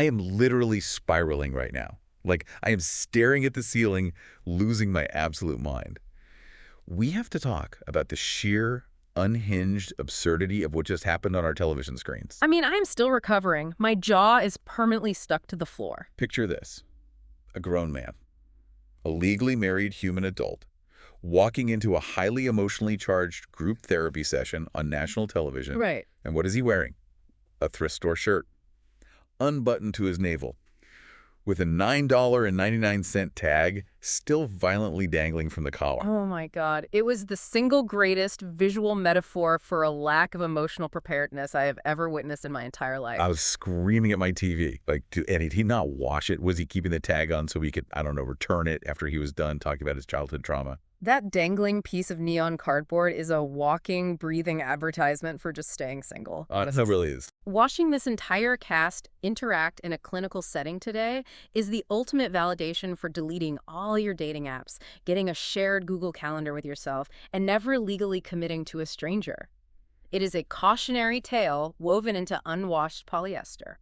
I am literally spiraling right now. Like, I am staring at the ceiling, losing my absolute mind. We have to talk about the sheer, unhinged absurdity of what just happened on our television screens. I mean, I'm still recovering. My jaw is permanently stuck to the floor. Picture this. A grown man, a legally married human adult, walking into a highly emotionally charged group therapy session on national television. Right. And what is he wearing? A thrift store shirt, unbuttoned to his navel, with a $9.99 tag still violently dangling from the collar. Oh my God. It was the single greatest visual metaphor for a lack of emotional preparedness I have ever witnessed in my entire life. I was screaming at my TV. Like, and did he not wash it? Was he keeping the tag on so he could, I don't know, return it after he was done talking about his childhood trauma? That dangling piece of neon cardboard is a walking, breathing advertisement for just staying single. It really is. Watching this entire cast interact in a clinical setting today is the ultimate validation for deleting all your dating apps, getting a shared Google Calendar with yourself, and never legally committing to a stranger. It is a cautionary tale woven into unwashed polyester.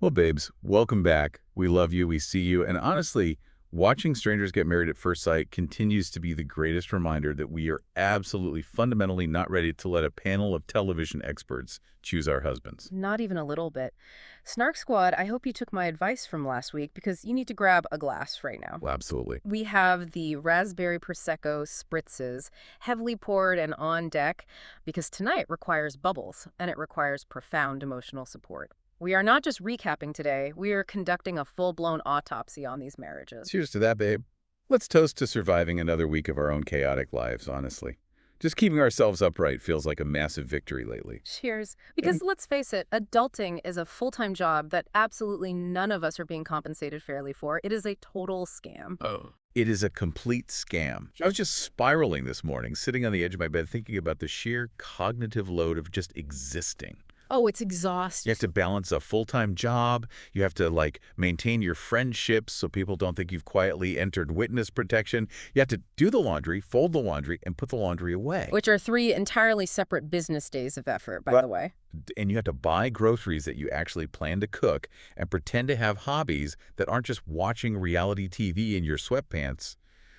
Well, babes, welcome back. We love you. We see you. And honestly, watching strangers get married at first sight continues to be the greatest reminder that we are absolutely fundamentally not ready to let a panel of television experts choose our husbands. Not even a little bit. Snark Squad, I hope you took my advice from last week because you need to grab a glass right now. Well, absolutely. We have the raspberry Prosecco spritzes, heavily poured and on deck, because tonight requires bubbles and it requires profound emotional support. We are not just recapping today, we are conducting a full-blown autopsy on these marriages. Cheers to that, babe. Let's toast to surviving another week of our own chaotic lives, honestly. Just keeping ourselves upright feels like a massive victory lately. Cheers. Because let's face it, adulting is a full-time job that absolutely none of us are being compensated fairly for. It is a total scam. Oh. It is a complete scam. I was just spiraling this morning, sitting on the edge of my bed, thinking about the sheer cognitive load of just existing. Oh, it's exhausting. You have to balance a full-time job. You have to, maintain your friendships so people don't think you've quietly entered witness protection. You have to do the laundry, fold the laundry, and put the laundry away. Which are 3 entirely separate business days of effort, by the way. And you have to buy groceries that you actually plan to cook and pretend to have hobbies that aren't just watching reality TV in your sweatpants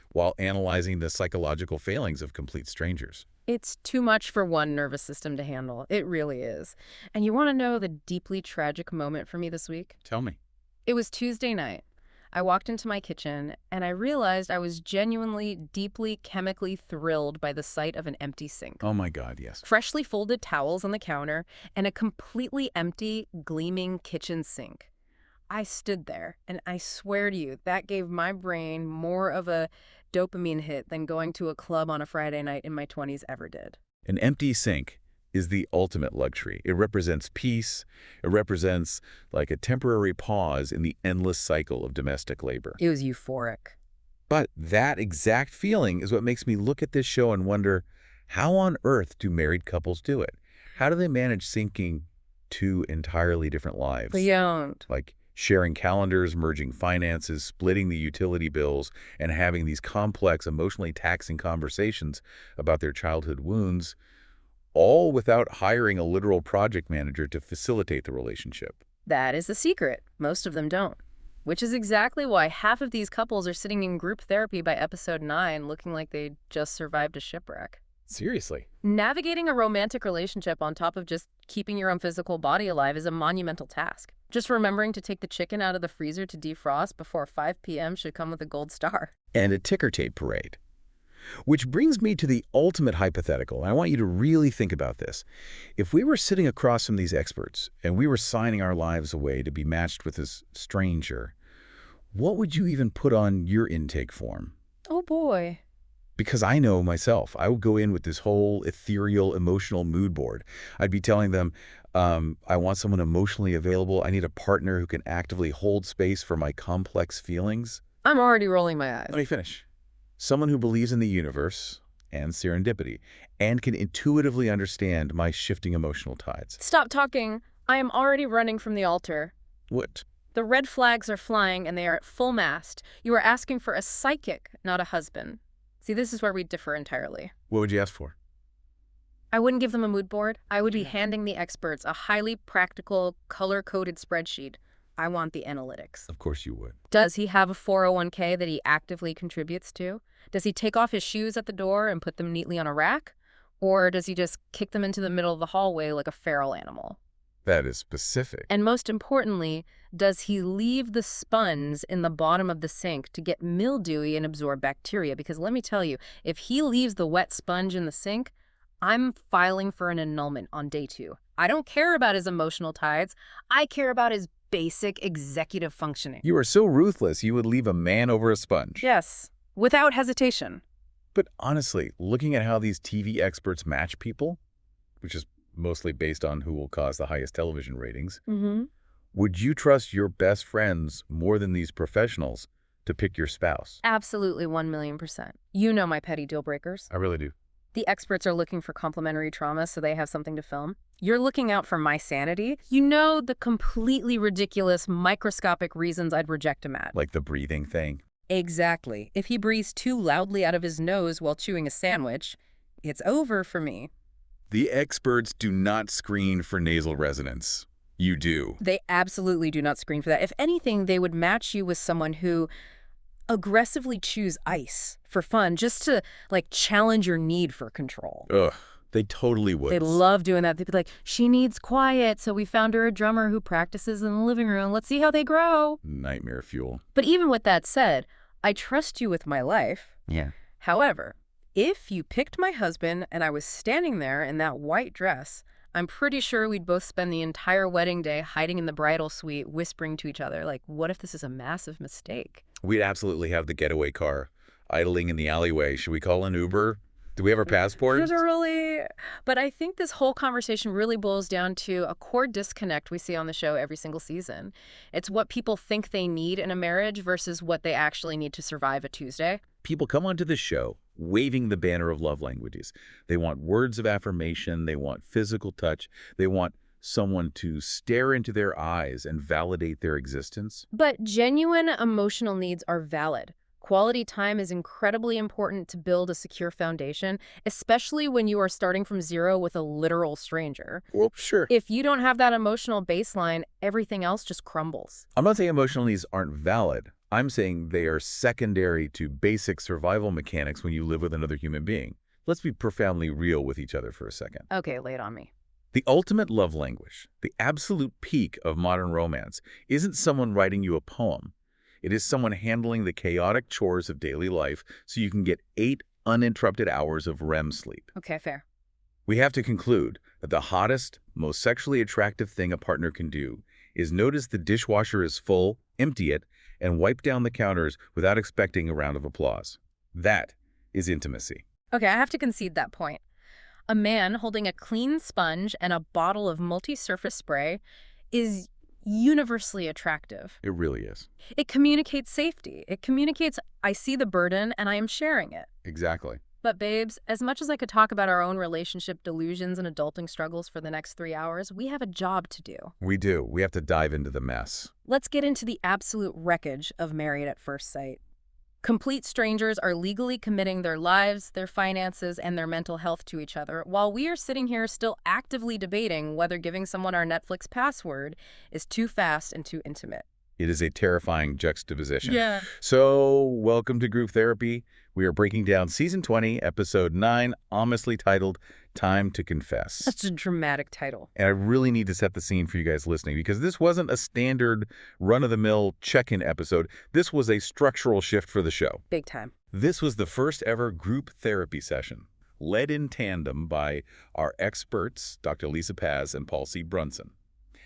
while analyzing the psychological failings of complete strangers. It's too much for one nervous system to handle. It really is. And you want to know the deeply tragic moment for me this week? Tell me. It was Tuesday night. I walked into my kitchen, and I realized I was genuinely, deeply, chemically thrilled by the sight of an empty sink. Oh my God, yes. Freshly folded towels on the counter, and a completely empty, gleaming kitchen sink. I stood there, and I swear to you, that gave my brain more of a dopamine hit than going to a club on a Friday night in my 20s ever did. An empty sink is the ultimate luxury. It represents peace. It represents a temporary pause in the endless cycle of domestic labor. It was euphoric. But that exact feeling is what makes me look at this show and wonder, how on earth do married couples do it? How do they manage syncing 2 entirely different lives? Beyond. Sharing calendars, merging finances, splitting the utility bills, and having these complex, emotionally taxing conversations about their childhood wounds, all without hiring a literal project manager to facilitate the relationship. That is the secret. Most of them don't. Which is exactly why half of these couples are sitting in group therapy by episode 9 looking like they just survived a shipwreck. Seriously. Navigating a romantic relationship on top of just keeping your own physical body alive is a monumental task. Just remembering to take the chicken out of the freezer to defrost before 5 p.m. should come with a gold star. And a ticker tape parade. Which brings me to the ultimate hypothetical, and I want you to really think about this. If we were sitting across from these experts, and we were signing our lives away to be matched with this stranger, what would you even put on your intake form? Oh boy. Because I know myself, I would go in with this whole ethereal, emotional mood board. I'd be telling them, I want someone emotionally available. I need a partner who can actively hold space for my complex feelings. I'm already rolling my eyes. Let me finish. Someone who believes in the universe and serendipity and can intuitively understand my shifting emotional tides. Stop talking. I am already running from the altar. What? The red flags are flying and they are at full mast. You are asking for a psychic, not a husband. See, this is where we differ entirely. What would you ask for? I wouldn't give them a mood board. I would be handing the experts a highly practical, color-coded spreadsheet. I want the analytics. Of course you would. Does he have a 401k that he actively contributes to? Does he take off his shoes at the door and put them neatly on a rack? Or does he just kick them into the middle of the hallway like a feral animal? That is specific. And most importantly, does he leave the sponge in the bottom of the sink to get mildewy and absorb bacteria? Because let me tell you, if he leaves the wet sponge in the sink, I'm filing for an annulment on day 2. I don't care about his emotional tides. I care about his basic executive functioning. You are so ruthless you would leave a man over a sponge. Yes, without hesitation. But honestly, looking at how these TV experts match people, which is mostly based on who will cause the highest television ratings, would you trust your best friends more than these professionals to pick your spouse? Absolutely, 1,000,000%. You know my petty deal breakers. I really do. The experts are looking for complementary trauma so they have something to film. You're looking out for my sanity. You know the completely ridiculous, microscopic reasons I'd reject a match. Like the breathing thing. Exactly. If he breathes too loudly out of his nose while chewing a sandwich, it's over for me. The experts do not screen for nasal resonance. You do. They absolutely do not screen for that. If anything, they would match you with someone who aggressively chews ice for fun, just to, like, challenge your need for control. Ugh, they totally would. They love doing that. They'd be like, she needs quiet, so we found her a drummer who practices in the living room. Let's see how they grow. Nightmare fuel. But even with that said, I trust you with my life. Yeah. However, if you picked my husband and I was standing there in that white dress, I'm pretty sure we'd both spend the entire wedding day hiding in the bridal suite, whispering to each other, like, what if this is a massive mistake? We'd absolutely have the getaway car idling in the alleyway. Should we call an Uber? Do we have our passports? Literally. But I think this whole conversation really boils down to a core disconnect we see on the show every single season. It's what people think they need in a marriage versus what they actually need to survive a Tuesday. People come onto this show waving the banner of love languages. They want words of affirmation. They want physical touch. They want someone to stare into their eyes and validate their existence. But genuine emotional needs are valid. Quality time is incredibly important to build a secure foundation, especially when you are starting from zero with a literal stranger. Well, sure. If you don't have that emotional baseline, everything else just crumbles. I'm not saying emotional needs aren't valid. I'm saying they are secondary to basic survival mechanics when you live with another human being. Let's be profoundly real with each other for a second. Okay, lay it on me. The ultimate love language, the absolute peak of modern romance, isn't someone writing you a poem. It is someone handling the chaotic chores of daily life so you can get 8 uninterrupted hours of REM sleep. Okay, fair. We have to conclude that the hottest, most sexually attractive thing a partner can do is notice the dishwasher is full, empty it, and wipe down the counters without expecting a round of applause. That is intimacy. Okay, I have to concede that point. A man holding a clean sponge and a bottle of multi-surface spray is universally attractive. It really is. It communicates safety. It communicates, I see the burden and I am sharing it. Exactly. But babes, as much as I could talk about our own relationship delusions and adulting struggles for the next 3 hours, we have a job to do. We do. We have to dive into the mess. Let's get into the absolute wreckage of Married at First Sight. Complete strangers are legally committing their lives, their finances, and their mental health to each other, while we are sitting here still actively debating whether giving someone our Netflix password is too fast and too intimate. It is a terrifying juxtaposition. Yeah. So, welcome to Group Therapy. We are breaking down Season 20, Episode 9, ominously titled Time to Confess. That's a dramatic title. And I really need to set the scene for you guys listening, because this wasn't a standard run-of-the-mill check-in episode. This was a structural shift for the show. Big time. This was the first ever group therapy session, led in tandem by our experts, Dr. Lisa Paz and Paul C. Brunson.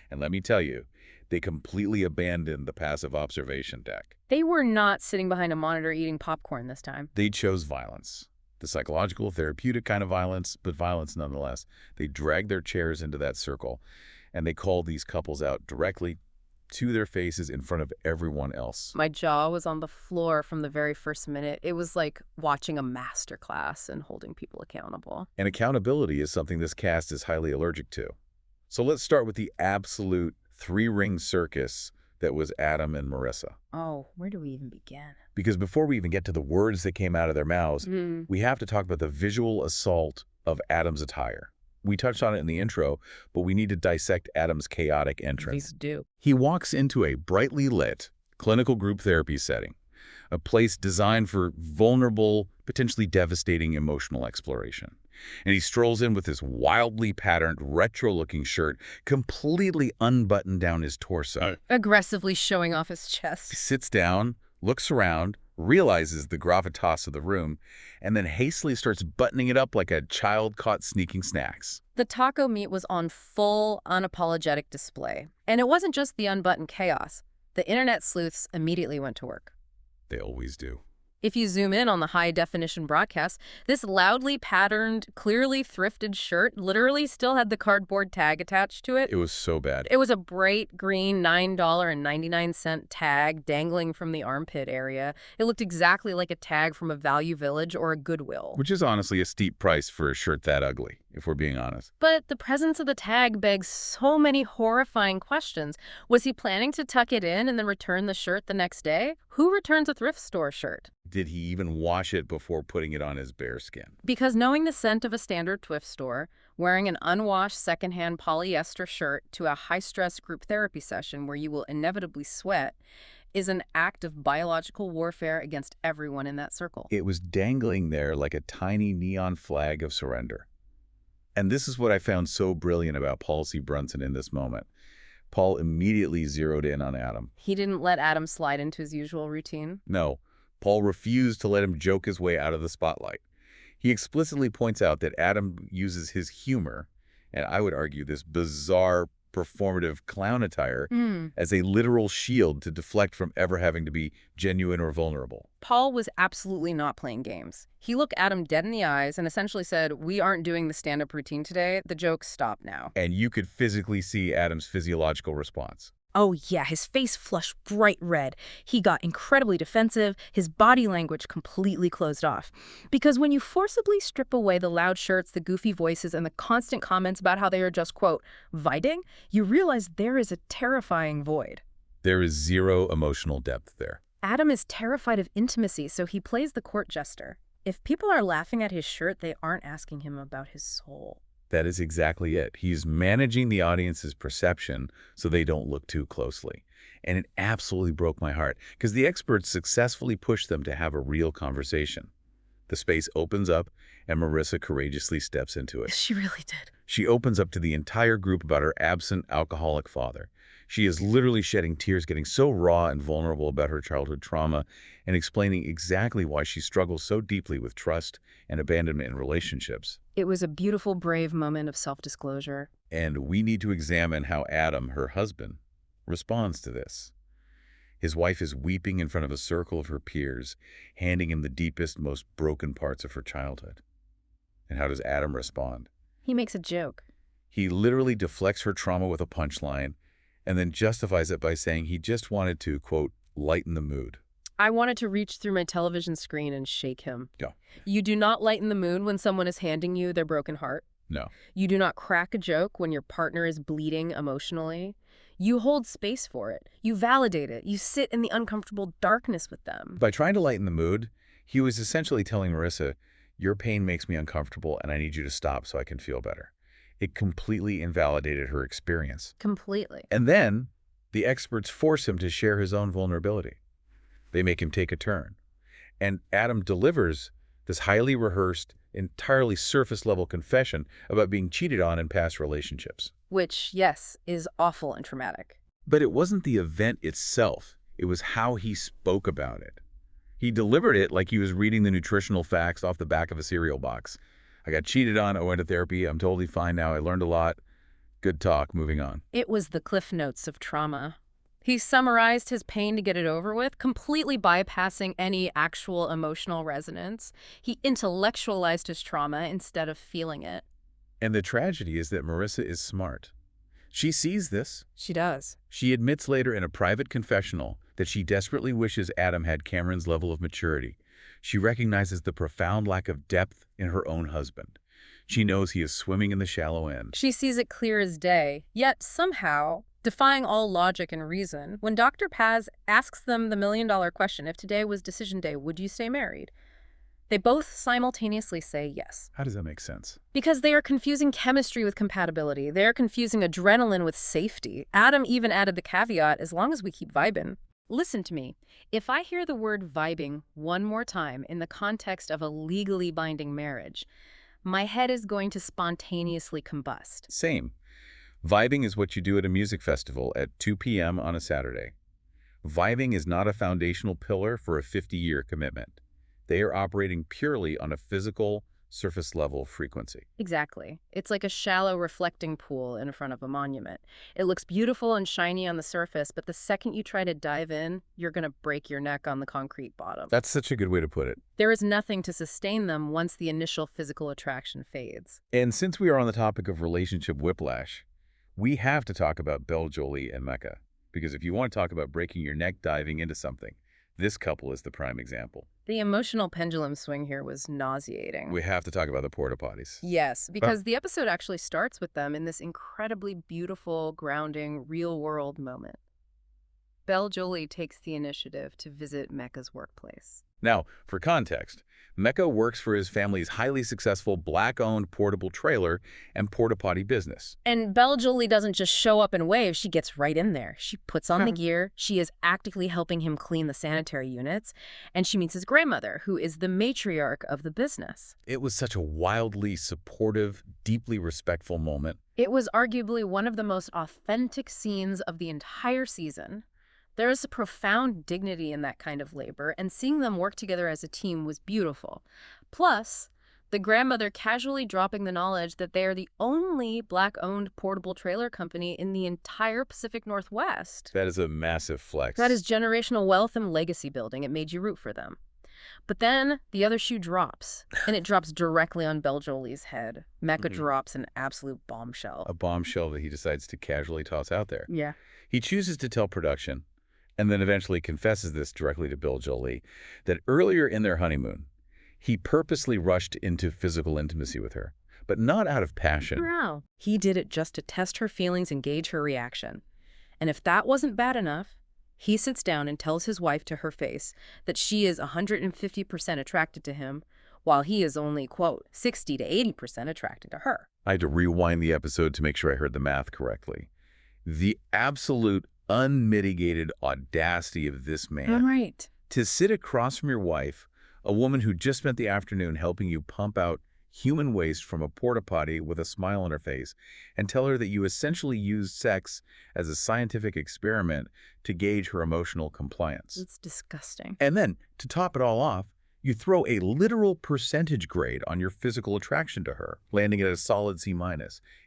And let me tell you, they completely abandoned the passive observation deck. They were not sitting behind a monitor eating popcorn this time. They chose violence. The psychological, therapeutic kind of violence, but violence nonetheless. They dragged their chairs into that circle, and they called these couples out directly to their faces in front of everyone else. My jaw was on the floor from the very first minute. It was like watching a master class and holding people accountable. And accountability is something this cast is highly allergic to. So let's start with the absolute 3-ring circus that was Adam and Marissa. Oh, where do we even begin? Because before we even get to the words that came out of their mouths, we have to talk about the visual assault of Adam's attire. We touched on it in the intro, but we need to dissect Adam's chaotic entrance. Please do. He walks into a brightly lit clinical group therapy setting, a place designed for vulnerable, potentially devastating emotional exploration. And he strolls in with this wildly patterned, retro-looking shirt, completely unbuttoned down his torso. Aggressively showing off his He chest. sits down, looks around, realizes the gravitas of the room, and then hastily starts buttoning it up like a child caught sneaking snacks. The taco meat was on full, unapologetic display. And it wasn't just the unbuttoned chaos. The internet sleuths immediately went to work. They always do. If you zoom in on the high-definition broadcast, this loudly patterned, clearly thrifted shirt literally still had the cardboard tag attached to it. It was so bad. It was a bright green $9.99 tag dangling from the armpit area. It looked exactly like a tag from a Value Village or a Goodwill. Which is honestly a steep price for a shirt that ugly, if we're being honest. But the presence of the tag begs so many horrifying questions. Was he planning to tuck it in and then return the shirt the next day? Who returns a thrift store shirt? Did he even wash it before putting it on his bare skin? Because knowing the scent of a standard thrift store, wearing an unwashed secondhand polyester shirt to a high-stress group therapy session where you will inevitably sweat is an act of biological warfare against everyone in that circle. It was dangling there like a tiny neon flag of surrender. And this is what I found so brilliant about Paul C. Brunson in this moment. Paul immediately zeroed in on Adam. He didn't let Adam slide into his usual routine. No, Paul refused to let him joke his way out of the spotlight. He explicitly points out that Adam uses his humor, and I would argue this bizarre performative clown attire, as a literal shield to deflect from ever having to be genuine or vulnerable. Paul was absolutely not playing games. He looked Adam dead in the eyes and essentially said, "We aren't doing the stand-up routine today. The jokes stop now." And you could physically see Adam's physiological response. Oh yeah, his face flushed bright red. He got incredibly defensive, his body language completely closed off. Because when you forcibly strip away the loud shirts, the goofy voices, and the constant comments about how they are just, quote, "vibing," you realize there is a terrifying void. There is zero emotional depth there. Adam is terrified of intimacy, so he plays the court jester. If people are laughing at his shirt, they aren't asking him about his soul. That is exactly it. He's managing the audience's perception so they don't look too closely. And it absolutely broke my heart because the experts successfully pushed them to have a real conversation. The space opens up and Marissa courageously steps into it. She really did. She opens up to the entire group about her absent alcoholic father. She is literally shedding tears, getting so raw and vulnerable about her childhood trauma and explaining exactly why she struggles so deeply with trust and abandonment in relationships. It was a beautiful, brave moment of self-disclosure. And we need to examine how Adam, her husband, responds to this. His wife is weeping in front of a circle of her peers, handing him the deepest, most broken parts of her childhood. And how does Adam respond? He makes a joke. He literally deflects her trauma with a punchline and then justifies it by saying he just wanted to, quote, lighten the mood. I wanted to reach through my television screen and shake him. Yeah. You do not lighten the mood when someone is handing you their broken heart. No. You do not crack a joke when your partner is bleeding emotionally. You hold space for it. You validate it. You sit in the uncomfortable darkness with them. By trying to lighten the mood, he was essentially telling Marissa, your pain makes me uncomfortable and I need you to stop so I can feel better. It completely invalidated her experience. Completely. And then the experts force him to share his own vulnerability. They make him take a turn. And Adam delivers this highly rehearsed, entirely surface-level confession about being cheated on in past relationships. Which, yes, is awful and traumatic. But it wasn't the event itself. It was how he spoke about it. He delivered it like he was reading the nutritional facts off the back of a cereal box. I got cheated on, I went to therapy, I'm totally fine now, I learned a lot. Good talk, moving on. It was the Cliff Notes of trauma. He summarized his pain to get it over with, completely bypassing any actual emotional resonance. He intellectualized his trauma instead of feeling it. And the tragedy is that Marissa is smart. She sees this. She does. She admits later in a private confessional that she desperately wishes Adam had Cameron's level of maturity. She recognizes the profound lack of depth in her own husband. She knows he is swimming in the shallow end. She sees it clear as day, yet somehow, defying all logic and reason, when Dr. Paz asks them the million-dollar question, if today was decision day, would you stay married? They both simultaneously say yes. How does that make sense? Because they are confusing chemistry with compatibility. They're confusing adrenaline with safety. Adam even added the caveat, as long as we keep vibing. Listen to me. If I hear the word vibing one more time in the context of a legally binding marriage, my head is going to spontaneously combust. Same. Vibing is what you do at a music festival at 2 p.m. on a Saturday. Vibing is not a foundational pillar for a 50-year commitment. They are operating purely on a physical, surface-level frequency. Exactly. It's like a shallow reflecting pool in front of a monument. It looks beautiful and shiny on the surface, but the second you try to dive in, you're going to break your neck on the concrete bottom. That's such a good way to put it. There is nothing to sustain them once the initial physical attraction fades. And since we are on the topic of relationship whiplash, we have to talk about Bel Jolie and Mecca. Because if you want to talk about breaking your neck diving into something, this couple is the prime example. The emotional pendulum swing here was nauseating. We have to talk about the porta potties. Yes, because the episode actually starts with them in this incredibly beautiful, grounding, real-world moment. Bel Jolie takes the initiative to visit Mecca's workplace. Now, for context, Mecca works for his family's highly successful black-owned portable trailer and porta potty business. And Bel Jolie doesn't just show up and wave, she gets right in there. She puts on the gear, she is actively helping him clean the sanitary units, and she meets his grandmother, who is the matriarch of the business. It was such a wildly supportive, deeply respectful moment. It was arguably one of the most authentic scenes of the entire season. There is a profound dignity in that kind of labor, and seeing them work together as a team was beautiful. Plus, the grandmother casually dropping the knowledge that they are the only Black-owned portable trailer company in the entire Pacific Northwest. That is a massive flex. That is generational wealth and legacy building. It made you root for them. But then the other shoe drops, and it drops directly on Bel Jolie's head. Mecca drops an absolute bombshell. A bombshell that he decides to casually toss out there. Yeah. He chooses to tell production, and then eventually confesses this directly to Bel Jolie, that earlier in their honeymoon, he purposely rushed into physical intimacy with her, but not out of passion. No. He did it just to test her feelings and gauge her reaction. And if that wasn't bad enough, he sits down and tells his wife to her face that she is 150% attracted to him, while he is only, quote, 60 to 80% attracted to her. I had to rewind the episode to make sure I heard the math correctly. The absolute unmitigated audacity of this man. Right. To sit across from your wife, a woman who just spent the afternoon helping you pump out human waste from a porta potty with a smile on her face, and tell her that you essentially used sex as a scientific experiment to gauge her emotional compliance. It's disgusting. And then, to top it all off, you throw a literal percentage grade on your physical attraction to her, landing at a solid C-.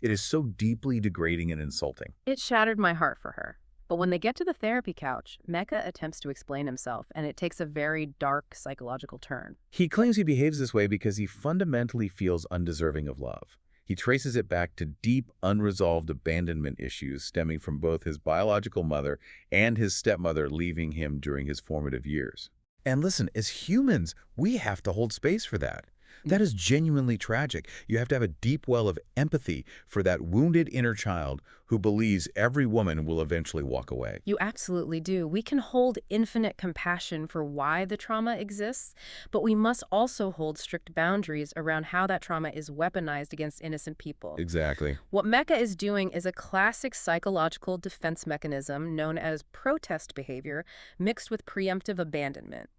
It is so deeply degrading and insulting. It shattered my heart for her. But when they get to the therapy couch, Mecca attempts to explain himself, and it takes a very dark psychological turn. He claims he behaves this way because he fundamentally feels undeserving of love. He traces it back to deep, unresolved abandonment issues stemming from both his biological mother and his stepmother leaving him during his formative years. And listen, as humans, we have to hold space for that. That is genuinely tragic. You have to have a deep well of empathy for that wounded inner child who believes every woman will eventually walk away. You absolutely do. We can hold infinite compassion for why the trauma exists, but we must also hold strict boundaries around how that trauma is weaponized against innocent people. Exactly. What Mecca is doing is a classic psychological defense mechanism known as protest behavior mixed with preemptive abandonment.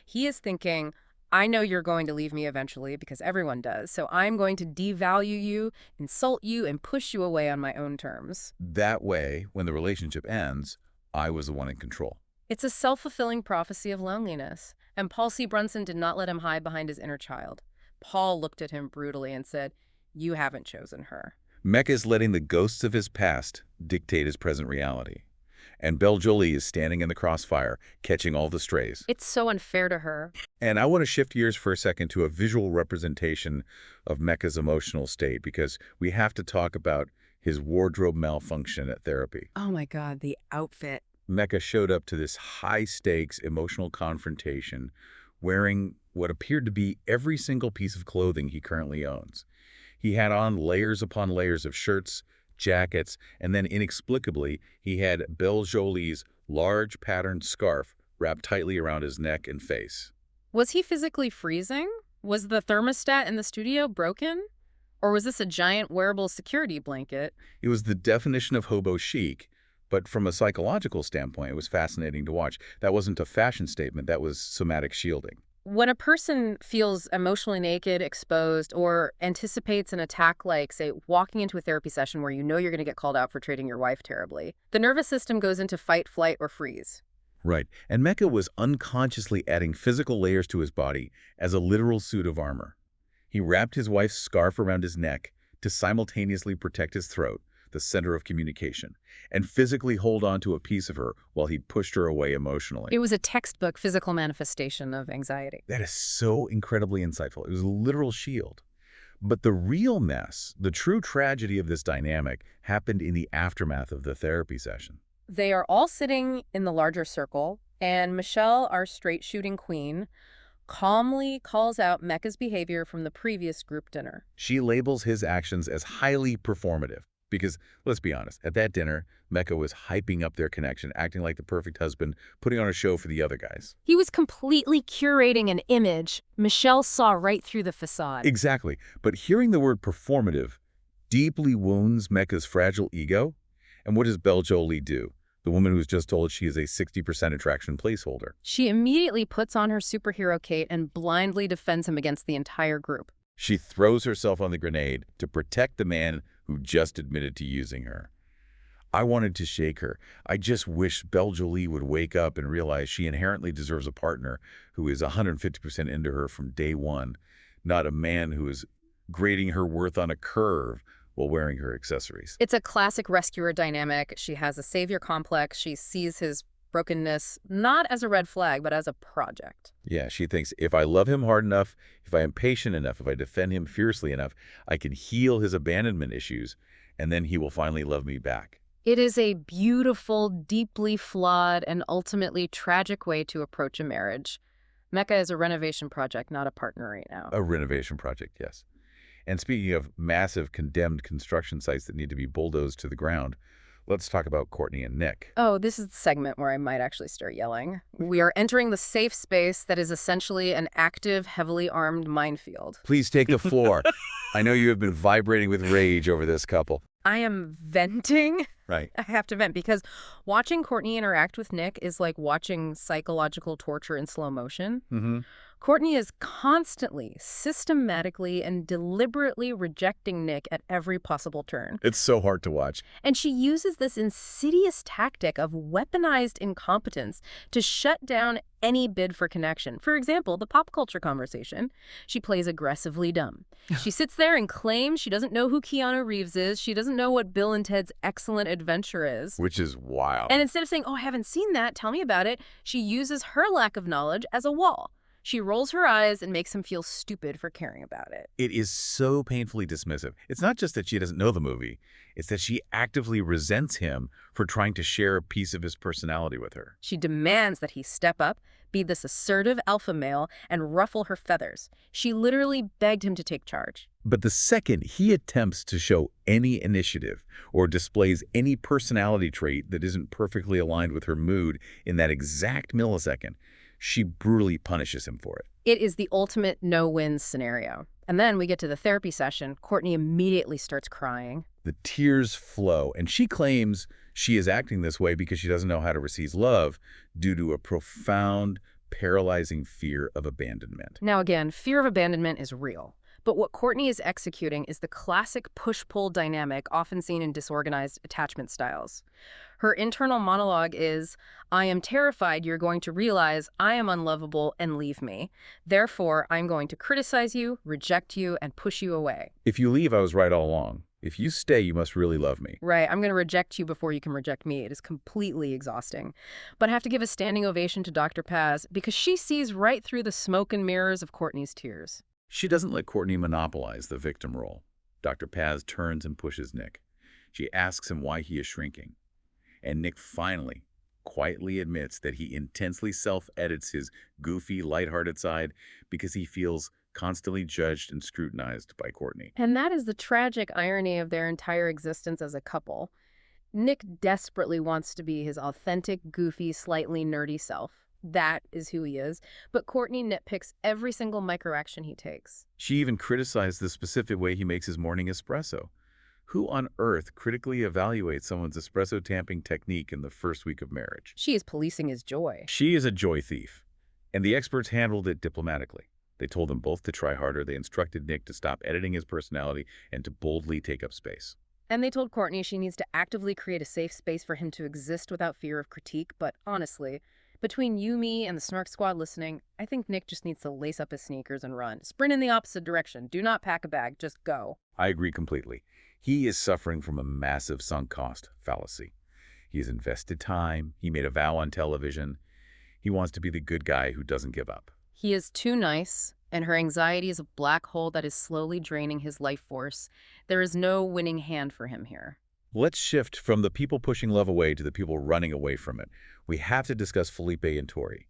He is thinking, I know you're going to leave me eventually because everyone does, so I'm going to devalue you, insult you, and push you away on my own terms. That way, when the relationship ends, I was the one in control. It's a self-fulfilling prophecy of loneliness, and Paul C. Brunson did not let him hide behind his inner child. Paul looked at him brutally and said, "You haven't chosen her." Mecca is letting the ghosts of his past dictate his present reality. And Bel Jolie is standing in the crossfire, catching all the strays. It's so unfair to her. And I want to shift gears for a second to a visual representation of Mecca's emotional state, because we have to talk about his wardrobe malfunction at therapy. Oh my God, the outfit. Mecca showed up to this high-stakes emotional confrontation wearing what appeared to be every single piece of clothing he currently owns. He had on layers upon layers of shirts, jackets, and then inexplicably, he had Bel Jolie's large patterned scarf wrapped tightly around his neck and face. Was he physically freezing? Was the thermostat in the studio broken? Or was this a giant wearable security blanket? It was the definition of hobo chic, but from a psychological standpoint, it was fascinating to watch. That wasn't a fashion statement, that was somatic shielding. When a person feels emotionally naked, exposed, or anticipates an attack like, say, walking into a therapy session where you know you're going to get called out for treating your wife terribly, the nervous system goes into fight, flight, or freeze. Right, and Mecca was unconsciously adding physical layers to his body as a literal suit of armor. He wrapped his wife's scarf around his neck to simultaneously protect his throat, the center of communication, and physically hold on to a piece of her while he pushed her away emotionally. It was a textbook physical manifestation of anxiety. That is so incredibly insightful. It was a literal shield. But the real mess, the true tragedy of this dynamic, happened in the aftermath of the therapy session. They are all sitting in the larger circle, and Michelle, our straight-shooting queen, calmly calls out Mecca's behavior from the previous group dinner. She labels his actions as highly performative because, let's be honest, at that dinner, Mecca was hyping up their connection, acting like the perfect husband, putting on a show for the other guys. He was completely curating an image. Michelle saw right through the facade. Exactly. But hearing the word performative deeply wounds Mecca's fragile ego. And what does Bel Jolie do? The woman who's just told she is a 60% attraction placeholder. She immediately puts on her superhero cape and blindly defends him against the entire group. She throws herself on the grenade to protect the man who just admitted to using her. I wanted to shake her. I just wish Bel Jolie would wake up and realize she inherently deserves a partner who is 150% into her from day one, not a man who is grading her worth on a curve while wearing her accessories. It's a classic rescuer dynamic. She has a savior complex. She sees his brokenness not as a red flag, but as a project. Yeah, she thinks if I love him hard enough, if I am patient enough, if I defend him fiercely enough, I can heal his abandonment issues, and then he will finally love me back. It is a beautiful, deeply flawed, and ultimately tragic way to approach a marriage. Mecca is a renovation project, not a partner right now. A renovation project, yes. And speaking of massive condemned construction sites that need to be bulldozed to the ground, let's talk about Courtney and Nick. Oh, this is the segment where I might actually start yelling. We are entering the safe space that is essentially an active, heavily armed minefield. Please take the floor. I know you have been vibrating with rage over this couple. I am venting. Right. I have to vent because watching Courtney interact with Nick is like watching psychological torture in slow motion. Mm-hmm. Courtney is constantly, systematically, and deliberately rejecting Nick at every possible turn. It's so hard to watch. And she uses this insidious tactic of weaponized incompetence to shut down any bid for connection. For example, the pop culture conversation. She plays aggressively dumb. She sits there and claims she doesn't know who Keanu Reeves is. She doesn't know what Bill and Ted's Excellent Adventure is. Which is wild. And instead of saying, oh, I haven't seen that, tell me about it, she uses her lack of knowledge as a wall. She rolls her eyes and makes him feel stupid for caring about it. It is so painfully dismissive. It's not just that she doesn't know the movie. It's that she actively resents him for trying to share a piece of his personality with her. She demands that he step up, be this assertive alpha male, and ruffle her feathers. She literally begged him to take charge. But the second he attempts to show any initiative or displays any personality trait that isn't perfectly aligned with her mood in that exact millisecond, she brutally punishes him for it. It is the ultimate no-win scenario. And then we get to the therapy session. Courtney immediately starts crying. The tears flow, and she claims she is acting this way because she doesn't know how to receive love due to a profound, paralyzing fear of abandonment. Now again, fear of abandonment is real. But what Courtney is executing is the classic push-pull dynamic often seen in disorganized attachment styles. Her internal monologue is, I am terrified you're going to realize I am unlovable and leave me. Therefore, I'm going to criticize you, reject you, and push you away. If you leave, I was right all along. If you stay, you must really love me. Right, I'm going to reject you before you can reject me. It is completely exhausting. But I have to give a standing ovation to Dr. Paz because she sees right through the smoke and mirrors of Courtney's tears. She doesn't let Courtney monopolize the victim role. Dr. Paz turns and pushes Nick. She asks him why he is shrinking. And Nick finally, quietly admits that he intensely self-edits his goofy, lighthearted side because he feels constantly judged and scrutinized by Courtney. And that is the tragic irony of their entire existence as a couple. Nick desperately wants to be his authentic, goofy, slightly nerdy self. That is who he is. But Courtney nitpicks every single microaction he takes. She even criticized the specific way he makes his morning espresso. Who on earth critically evaluates someone's espresso tamping technique in the first week of marriage? She is policing his joy. She is a joy thief, and the experts handled it diplomatically. They told them both to try harder. They instructed Nick to stop editing his personality and to boldly take up space. And they told Courtney she needs to actively create a safe space for him to exist without fear of critique. But honestly, between you, me, and the Snark squad listening, I think Nick just needs to lace up his sneakers and run. Sprint in the opposite direction. Do not pack a bag. Just go. I agree completely. He is suffering from a massive sunk cost fallacy. He has invested time. He made a vow on television. He wants to be the good guy who doesn't give up. He is too nice, and her anxiety is a black hole that is slowly draining his life force. There is no winning hand for him here. Let's shift from the people pushing love away to the people running away from it. We have to discuss Felipe and Tori.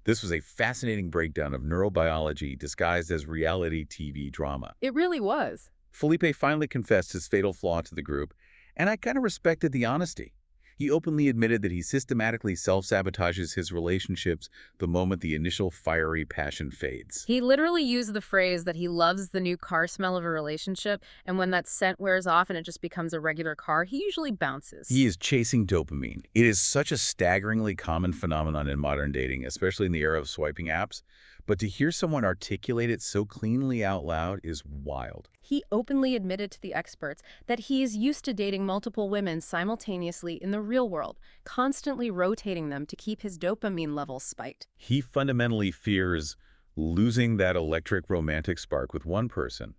This was a fascinating breakdown of neurobiology disguised as reality TV drama. It really was. Felipe finally confessed his fatal flaw to the group, and I kind of respected the honesty. He openly admitted that he systematically self-sabotages his relationships the moment the initial fiery passion fades. He literally used the phrase that he loves the new car smell of a relationship, and when that scent wears off and it just becomes a regular car, he usually bounces. He is chasing dopamine. It is such a staggeringly common phenomenon in modern dating, especially in the era of swiping apps. But to hear someone articulate it so cleanly out loud is wild. He openly admitted to the experts that he is used to dating multiple women simultaneously in the real world, constantly rotating them to keep his dopamine levels spiked. He fundamentally fears losing that electric romantic spark with one person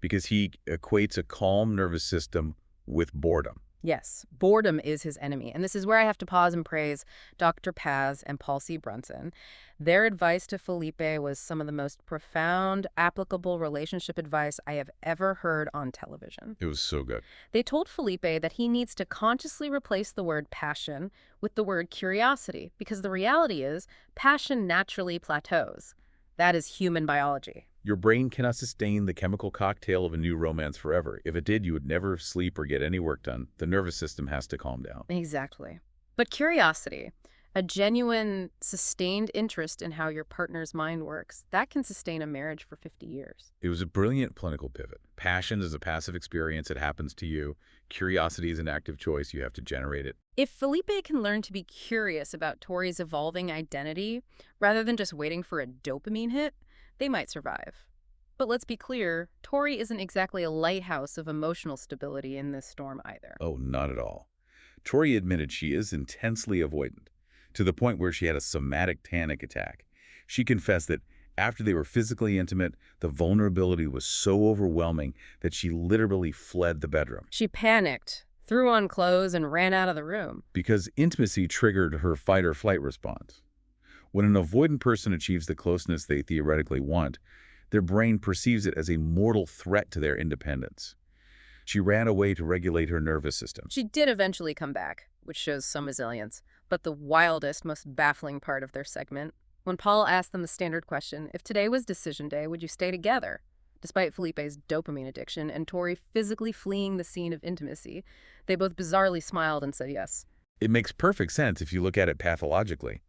because he equates a calm nervous system with boredom. Yes, boredom is his enemy. And this is where I have to pause and praise Dr. Paz and Paul Brunson. Their advice to Felipe was some of the most profound, applicable relationship advice I have ever heard on television. It was so good. They told Felipe that he needs to consciously replace the word passion with the word curiosity, because the reality is passion naturally plateaus. That is human biology. Your brain cannot sustain the chemical cocktail of a new romance forever. If it did, you would never sleep or get any work done. The nervous system has to calm down. Exactly. But curiosity, a genuine, sustained interest in how your partner's mind works, that can sustain a marriage for 50 years. It was a brilliant political pivot. Passion is a passive experience. It happens to you. Curiosity is an active choice. You have to generate it. If Felipe can learn to be curious about Tori's evolving identity, rather than just waiting for a dopamine hit, they might survive. But let's be clear, Tori isn't exactly a lighthouse of emotional stability in this storm either. Oh, not at all. Tori admitted she is intensely avoidant, to the point where she had a somatic panic attack. She confessed that after they were physically intimate, the vulnerability was so overwhelming that she literally fled the bedroom. She panicked, threw on clothes, and ran out of the room. Because intimacy triggered her fight-or-flight response. When an avoidant person achieves the closeness they theoretically want, their brain perceives it as a mortal threat to their independence. She ran away to regulate her nervous system. She did eventually come back, which shows some resilience. But the wildest, most baffling part of their segment, when Paul asked them the standard question, if today was decision day, would you stay together? Despite Felipe's dopamine addiction and Tori physically fleeing the scene of intimacy, they both bizarrely smiled and said yes. It makes perfect sense if you look at it pathologically.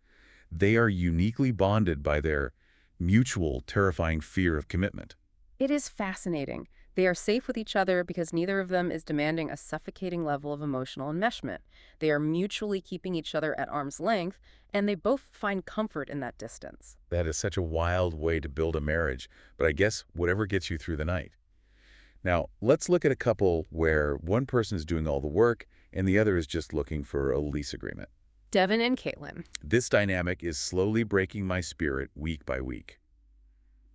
They are uniquely bonded by their mutual, terrifying fear of commitment. It is fascinating. They are safe with each other because neither of them is demanding a suffocating level of emotional enmeshment. They are mutually keeping each other at arm's length, and they both find comfort in that distance. That is such a wild way to build a marriage, but I guess whatever gets you through the night. Now, let's look at a couple where one person is doing all the work and the other is just looking for a lease agreement. Devin and Caitlin. This dynamic is slowly breaking my spirit week by week.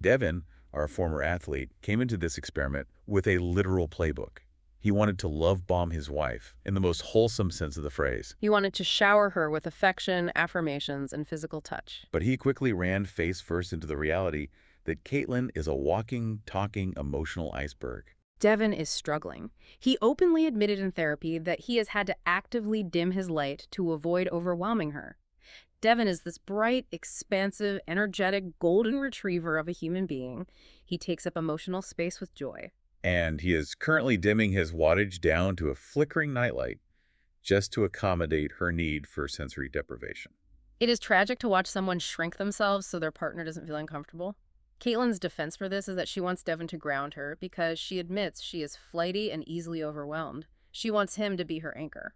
Devin, our former athlete, came into this experiment with a literal playbook. He wanted to love bomb his wife in the most wholesome sense of the phrase. He wanted to shower her with affection, affirmations, and physical touch. But he quickly ran face first into the reality that Caitlin is a walking, talking, emotional iceberg. Devin is struggling. He openly admitted in therapy that he has had to actively dim his light to avoid overwhelming her. Devin is this bright, expansive, energetic, golden retriever of a human being. He takes up emotional space with joy. And he is currently dimming his wattage down to a flickering nightlight just to accommodate her need for sensory deprivation. It is tragic to watch someone shrink themselves so their partner doesn't feel uncomfortable. Caitlin's defense for this is that she wants Devin to ground her because she admits she is flighty and easily overwhelmed. She wants him to be her anchor.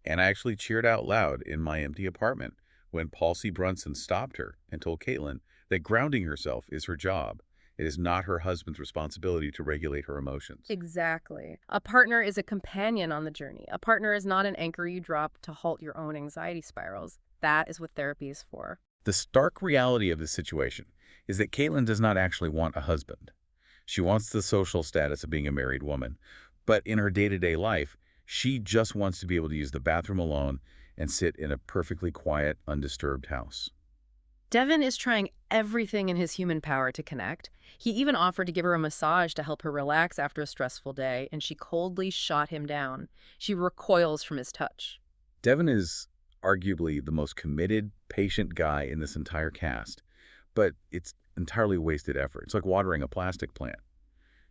And I actually cheered out loud in my empty apartment when Paul Brunson stopped her and told Caitlin that grounding herself is her job. It is not her husband's responsibility to regulate her emotions. Exactly. A partner is a companion on the journey. A partner is not an anchor you drop to halt your own anxiety spirals. That is what therapy is for. The stark reality of this situation is that Caitlin does not actually want a husband. She wants the social status of being a married woman, but in her day-to-day life, she just wants to be able to use the bathroom alone and sit in a perfectly quiet, undisturbed house. Devin is trying everything in his human power to connect. He even offered to give her a massage to help her relax after a stressful day, and she coldly shot him down. She recoils from his touch. Devin is arguably the most committed, patient guy in this entire cast, but it's entirely wasted effort. It's like watering a plastic plant.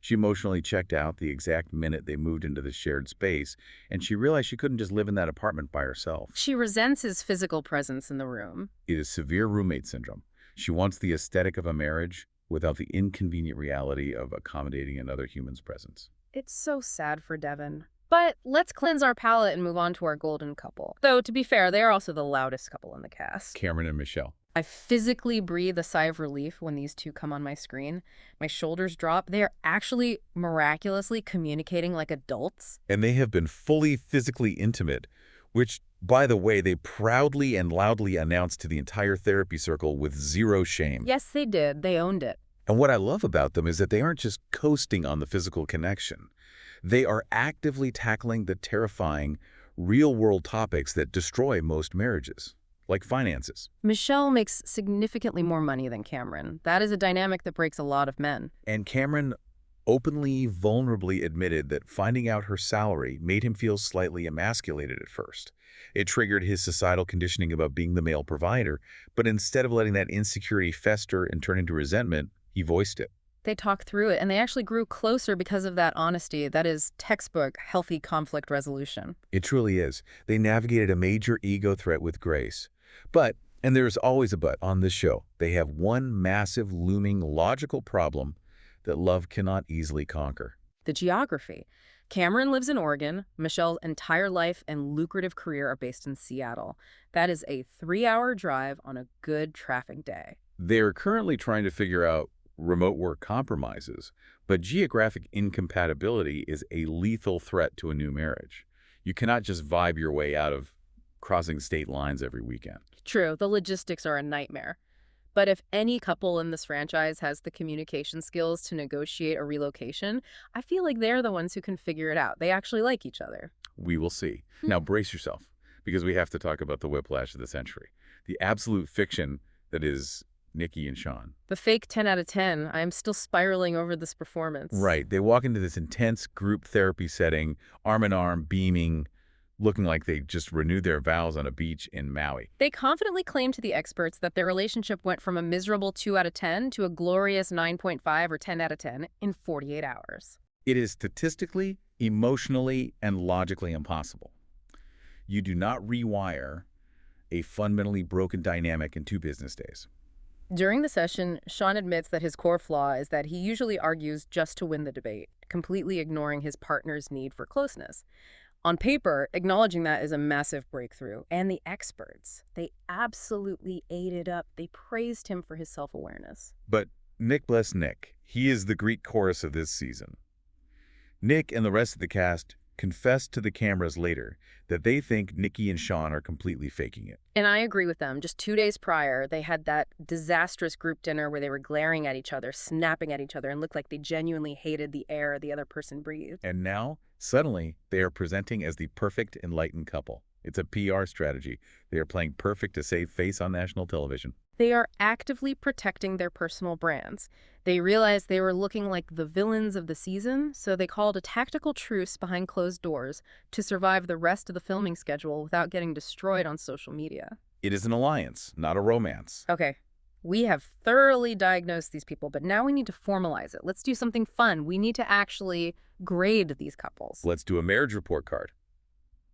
She emotionally checked out the exact minute they moved into the shared space, and she realized she couldn't just live in that apartment by herself. She resents his physical presence in the room. It is severe roommate syndrome. She wants the aesthetic of a marriage without the inconvenient reality of accommodating another human's presence. It's so sad for Devin. But let's cleanse our palate and move on to our golden couple. Though, to be fair, they are also the loudest couple in the cast. Cameron and Michelle. I physically breathe a sigh of relief when these two come on my screen. My shoulders drop. They are actually miraculously communicating like adults. And they have been fully physically intimate, which, by the way, they proudly and loudly announced to the entire therapy circle with zero shame. Yes, they did. They owned it. And what I love about them is that they aren't just coasting on the physical connection. They are actively tackling the terrifying, real-world topics that destroy most marriages, like finances. Michelle makes significantly more money than Cameron. That is a dynamic that breaks a lot of men. And Cameron openly, vulnerably admitted that finding out her salary made him feel slightly emasculated at first. It triggered his societal conditioning about being the male provider, but instead of letting that insecurity fester and turn into resentment, he voiced it. They talked through it, and they actually grew closer because of that honesty. That is textbook healthy conflict resolution. It truly is. They navigated a major ego threat with grace. But, and there's always a but on this show, they have one massive, looming, logical problem that love cannot easily conquer. The geography. Cameron lives in Oregon. Michelle's entire life and lucrative career are based in Seattle. That is a 3-hour drive on a good traffic day. They're currently trying to figure out remote work compromises, but geographic incompatibility is a lethal threat to a new marriage. You cannot just vibe your way out of crossing state lines every weekend. True, the logistics are a nightmare. But if any couple in this franchise has the communication skills to negotiate a relocation, I feel like they're the ones who can figure it out. They actually like each other. We will see. Now brace yourself, because we have to talk about the whiplash of the century. The absolute fiction that is Nikki and Shawn. The fake 10 out of 10. I am still spiraling over this performance. Right. They walk into this intense group therapy setting, arm in arm, beaming, looking like they just renewed their vows on a beach in Maui. They confidently claim to the experts that their relationship went from a miserable 2 out of 10 to a glorious 9.5 or 10 out of 10 in 48 hours. It is statistically, emotionally, and logically impossible. You do not rewire a fundamentally broken dynamic in 2 business days. During the session, Shawn admits that his core flaw is that he usually argues just to win the debate, completely ignoring his partner's need for closeness. On paper, acknowledging that is a massive breakthrough. And the experts, they absolutely ate it up. They praised him for his self-awareness. But Nick bless Nick. He is the Greek chorus of this season. Nick and the rest of the cast confessed to the cameras later that they think Nikki and Shawn are completely faking it. And I agree with them. Just 2 days prior, they had that disastrous group dinner where they were glaring at each other, snapping at each other, and looked like they genuinely hated the air the other person breathed. And now, suddenly, they are presenting as the perfect, enlightened couple. It's a PR strategy. They are playing perfect to save face on national television. They are actively protecting their personal brands. They realized they were looking like the villains of the season, so they called a tactical truce behind closed doors to survive the rest of the filming schedule without getting destroyed on social media. It is an alliance, not a romance. Okay, we have thoroughly diagnosed these people, but now we need to formalize it. Let's do something fun. We need to actually grade these couples. Let's do a marriage report card.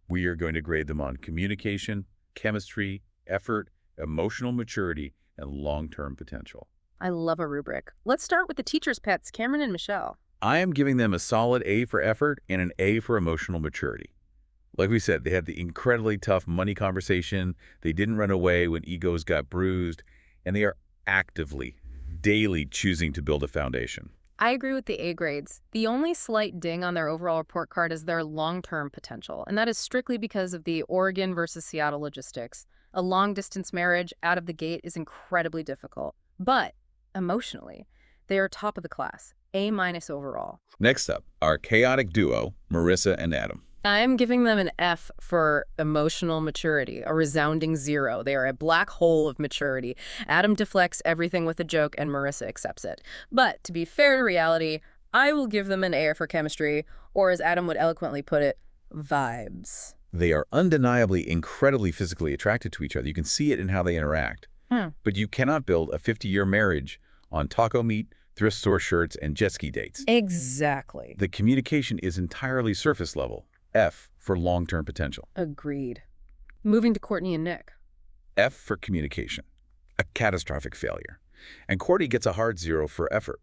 We are going to grade them on communication, chemistry, effort, emotional maturity, and long-term potential. I love a rubric. Let's start with the teacher's pets, Cameron and Michelle. I am giving them a solid A for effort and an A for emotional maturity. Like we said, they had the incredibly tough money conversation, they didn't run away when egos got bruised, and they are actively, daily choosing to build a foundation. I agree with the A grades. The only slight ding on their overall report card is their long-term potential, and that is strictly because of the Oregon versus Seattle logistics. A long-distance marriage out of the gate is incredibly difficult. But, emotionally, they are top of the class, A- overall. Next up, our chaotic duo, Marissa and Adam. I'm giving them an F for emotional maturity, a resounding 0. They are a black hole of maturity. Adam deflects everything with a joke and Marissa accepts it. But to be fair to reality, I will give them an A for chemistry, or as Adam would eloquently put it, vibes. They are undeniably incredibly physically attracted to each other. You can see it in how they interact. But you cannot build a 50-year marriage on taco meat, thrift store shirts, and jet ski dates. Exactly. The communication is entirely surface level. F for long-term potential. Agreed. Moving to Courtney and Nick. F for communication, a catastrophic failure. And Courtney gets a hard 0 for effort.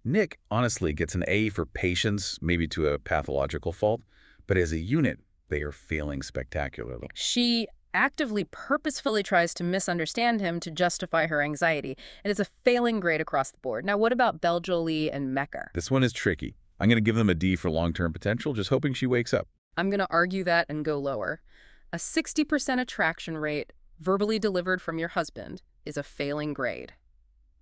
Nick honestly gets an A for patience, maybe to a pathological fault, but as a unit, they are failing spectacularly. She actively, purposefully tries to misunderstand him to justify her anxiety, and it's a failing grade across the board. Now, what about Bel Jolie and Mecca? This one is tricky. I'm going to give them a D for long-term potential, just hoping she wakes up. I'm going to argue that and go lower. A 60% attraction rate, verbally delivered from your husband, is a failing grade.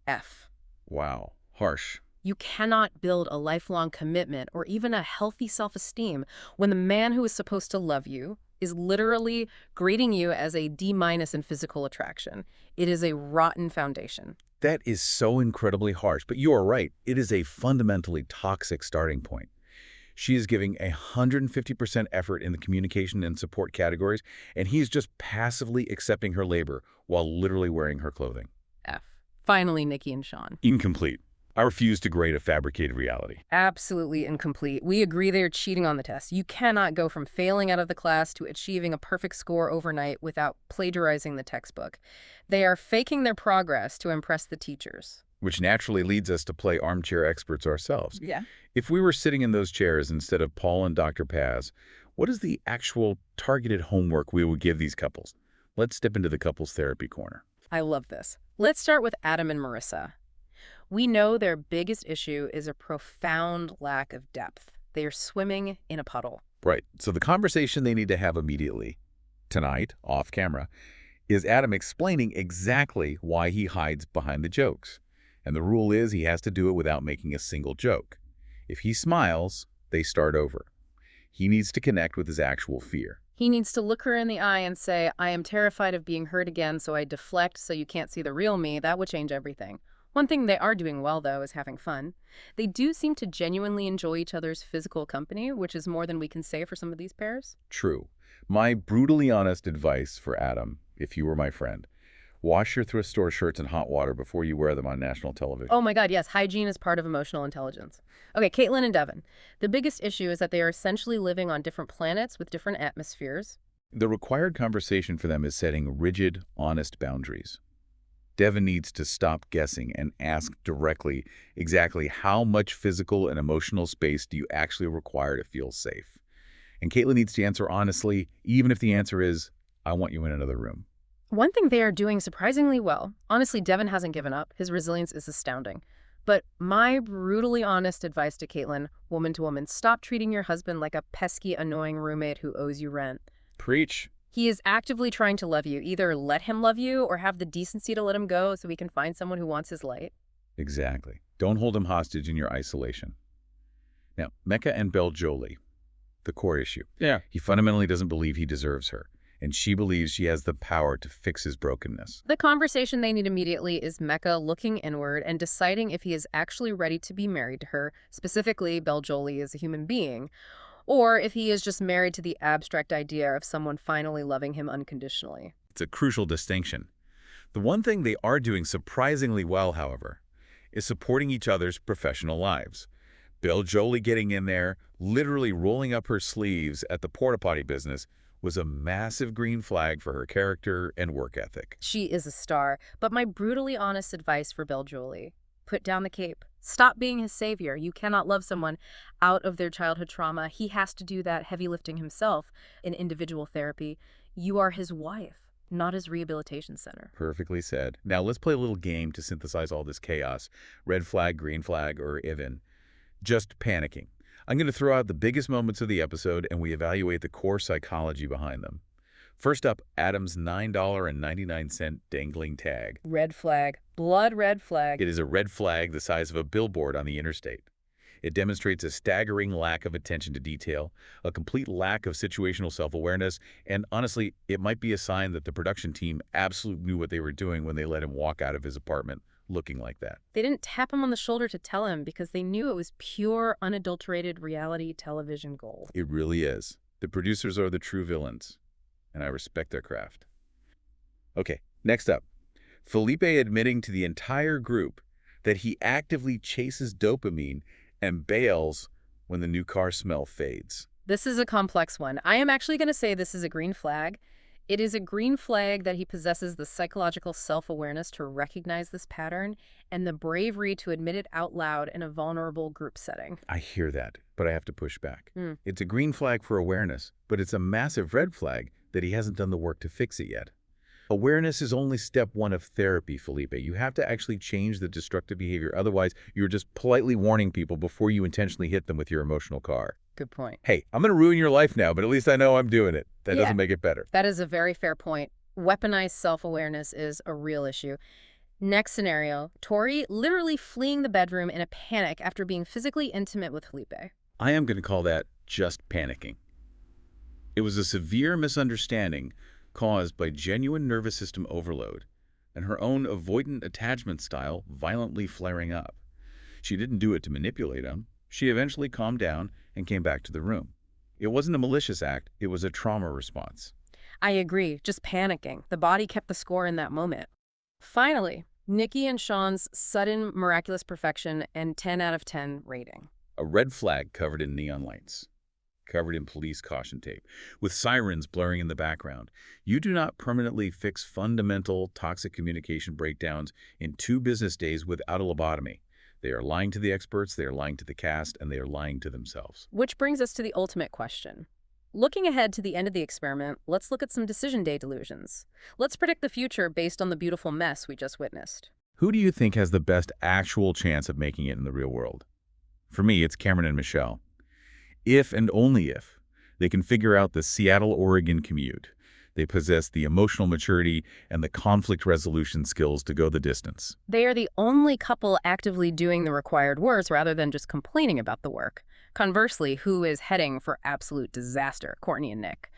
F. Wow, harsh. You cannot build a lifelong commitment or even a healthy self-esteem when the man who is supposed to love you is literally grading you as a D- in physical attraction. It is a rotten foundation. That is so incredibly harsh, but you are right. It is a fundamentally toxic starting point. She is giving 150% effort in the communication and support categories, and he's just passively accepting her labor while literally wearing her clothing. F. Finally, Nikki and Shawn. Incomplete. I refuse to grade a fabricated reality. Absolutely incomplete. We agree they are cheating on the test. You cannot go from failing out of the class to achieving a perfect score overnight without plagiarizing the textbook. They are faking their progress to impress the teachers. Which naturally leads us to play armchair experts ourselves. Yeah. If we were sitting in those chairs instead of Paul and Dr. Paz, what is the actual targeted homework we would give these couples? Let's step into the couples therapy corner. I love this. Let's start with Adam and Marissa. We know their biggest issue is a profound lack of depth. They are swimming in a puddle. Right. So the conversation they need to have immediately, tonight, off camera, is Adam explaining exactly why he hides behind the jokes. And the rule is he has to do it without making a single joke. If he smiles, they start over. He needs to connect with his actual fear. He needs to look her in the eye and say, I am terrified of being hurt again, so I deflect so you can't see the real me. That would change everything. One thing they are doing well, though, is having fun. They do seem to genuinely enjoy each other's physical company, which is more than we can say for some of these pairs. True. My brutally honest advice for Adam, if you were my friend, wash your thrift store shirts in hot water before you wear them on national television. Oh my God, yes, hygiene is part of emotional intelligence. Okay, Caitlin and Devin. The biggest issue is that they are essentially living on different planets with different atmospheres. The required conversation for them is setting rigid, honest boundaries. Devin needs to stop guessing and ask directly exactly how much physical and emotional space do you actually require to feel safe. And Caitlin needs to answer honestly, even if the answer is, I want you in another room. One thing they are doing surprisingly well, honestly, Devin hasn't given up. His resilience is astounding. But my brutally honest advice to Caitlin, woman to woman, stop treating your husband like a pesky, annoying roommate who owes you rent. Preach. He is actively trying to love you. Either let him love you or have the decency to let him go so he can find someone who wants his light. Exactly. Don't hold him hostage in your isolation. Now, Mecca and Bel Jolie, the core issue. Yeah. He fundamentally doesn't believe he deserves her, and she believes she has the power to fix his brokenness. The conversation they need immediately is Mecca looking inward and deciding if he is actually ready to be married to her, specifically Bel Jolie as a human being, or if he is just married to the abstract idea of someone finally loving him unconditionally. It's a crucial distinction. The one thing they are doing surprisingly well, however, is supporting each other's professional lives. Bel Jolie getting in there, literally rolling up her sleeves at the porta potty business, was a massive green flag for her character and work ethic. She is a star, but my brutally honest advice for Bel Jolie: put down the cape. Stop being his savior. You cannot love someone out of their childhood trauma. He has to do that heavy lifting himself in individual therapy. You are his wife, not his rehabilitation center. Perfectly said. Now let's play a little game to synthesize all this chaos. Red flag, green flag, or even just panicking. I'm going to throw out the biggest moments of the episode and we evaluate the core psychology behind them. First up, Adam's $9.99 dangling tag. Red flag. Blood red flag. It is a red flag the size of a billboard on the interstate. It demonstrates a staggering lack of attention to detail, a complete lack of situational self-awareness, and honestly, it might be a sign that the production team absolutely knew what they were doing when they let him walk out of his apartment looking like that. They didn't tap him on the shoulder to tell him because they knew it was pure, unadulterated reality television gold. It really is. The producers are the true villains, and I respect their craft. Okay, next up. Felipe admitting to the entire group that he actively chases dopamine and bails when the new car smell fades. This is a complex one. I am actually going to say this is a green flag. It is a green flag that he possesses the psychological self-awareness to recognize this pattern and the bravery to admit it out loud in a vulnerable group setting. I hear that, but I have to push back. It's a green flag for awareness, but it's a massive red flag that he hasn't done the work to fix it yet. Awareness is only step one of therapy, Felipe. You have to actually change the destructive behavior. Otherwise, you're just politely warning people before you intentionally hit them with your emotional car. Good point. Hey, I'm going to ruin your life now, but at least I know I'm doing it. That doesn't make it better. That is a very fair point. Weaponized self-awareness is a real issue. Next scenario, Tori literally fleeing the bedroom in a panic after being physically intimate with Felipe. I am going to call that just panicking. It was a severe misunderstanding caused by genuine nervous system overload and her own avoidant attachment style violently flaring up. She didn't do it to manipulate him. She eventually calmed down and came back to the room. It wasn't a malicious act, it was a trauma response. I agree, just panicking. The body kept the score in that moment. Finally, Nikki and Shawn's sudden miraculous perfection and 10 out of 10 rating. A red flag covered in neon lights, covered in police caution tape, with sirens blaring in the background. You do not permanently fix fundamental toxic communication breakdowns in 2 business days without a lobotomy. They are lying to the experts, they are lying to the cast, and they are lying to themselves. Which brings us to the ultimate question. Looking ahead to the end of the experiment, let's look at some decision day delusions. Let's predict the future based on the beautiful mess we just witnessed. Who do you think has the best actual chance of making it in the real world? For me, it's Cameron and Michelle. If and only if they can figure out the Seattle, Oregon commute, they possess the emotional maturity and the conflict resolution skills to go the distance. They are the only couple actively doing the required work rather than just complaining about the work. Conversely, who is heading for absolute disaster? Courtney and Nick.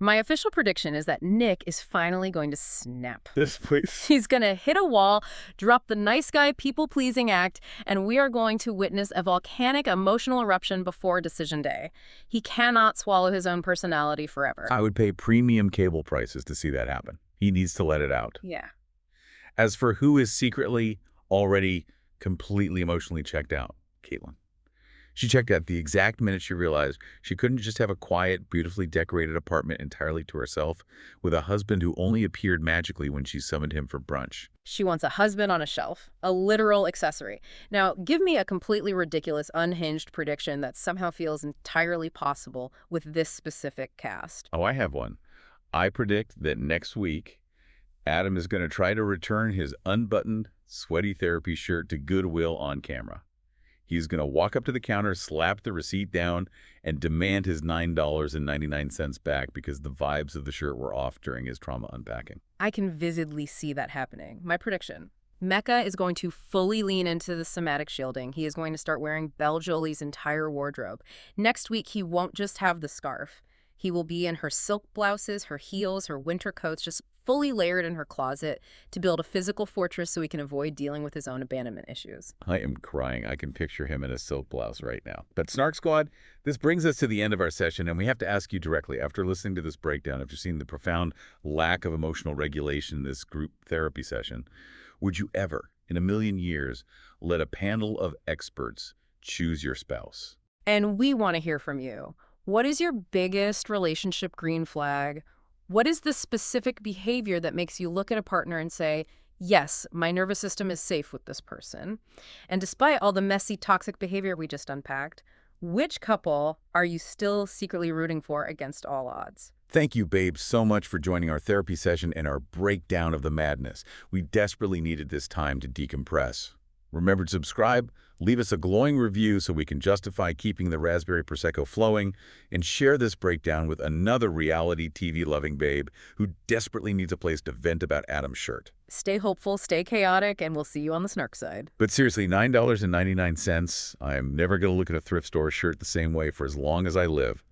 My official prediction is that Nick is finally going to snap. This place. He's going to hit a wall, drop the nice guy people-pleasing act, and we are going to witness a volcanic emotional eruption before decision day. He cannot swallow his own personality forever. I would pay premium cable prices to see that happen. He needs to let it out. Yeah. As for who is secretly already completely emotionally checked out, Caitlin. She checked out the exact minute she realized she couldn't just have a quiet, beautifully decorated apartment entirely to herself with a husband who only appeared magically when she summoned him for brunch. She wants a husband on a shelf, a literal accessory. Now, give me a completely ridiculous, unhinged prediction that somehow feels entirely possible with this specific cast. Oh, I have one. I predict that next week, Adam is going to try to return his unbuttoned, sweaty therapy shirt to Goodwill on camera. He's going to walk up to the counter, slap the receipt down, and demand his $9.99 back because the vibes of the shirt were off during his trauma unpacking. I can visibly see that happening. My prediction. Mecca is going to fully lean into the somatic shielding. He is going to start wearing Bel Jolie's entire wardrobe. Next week, he won't just have the scarf. He will be in her silk blouses, her heels, her winter coats, just fully layered in her closet to build a physical fortress so he can avoid dealing with his own abandonment issues. I am crying. I can picture him in a silk blouse right now. But Snark Squad, this brings us to the end of our session, and we have to ask you directly, after listening to this breakdown, after seeing the profound lack of emotional regulation in this group therapy session, would you ever, in a million years, let a panel of experts choose your spouse? And we want to hear from you. What is your biggest relationship green flag? What is the specific behavior that makes you look at a partner and say, yes, my nervous system is safe with this person? And despite all the messy, toxic behavior we just unpacked, which couple are you still secretly rooting for against all odds? Thank you, babe, so much for joining our therapy session and our breakdown of the madness. We desperately needed this time to decompress. Remember to subscribe, leave us a glowing review so we can justify keeping the Raspberry Prosecco flowing, and share this breakdown with another reality TV-loving babe who desperately needs a place to vent about Adam's shirt. Stay hopeful, stay chaotic, and we'll see you on the Snark side. But seriously, $9.99, I'm never going to look at a thrift store shirt the same way for as long as I live.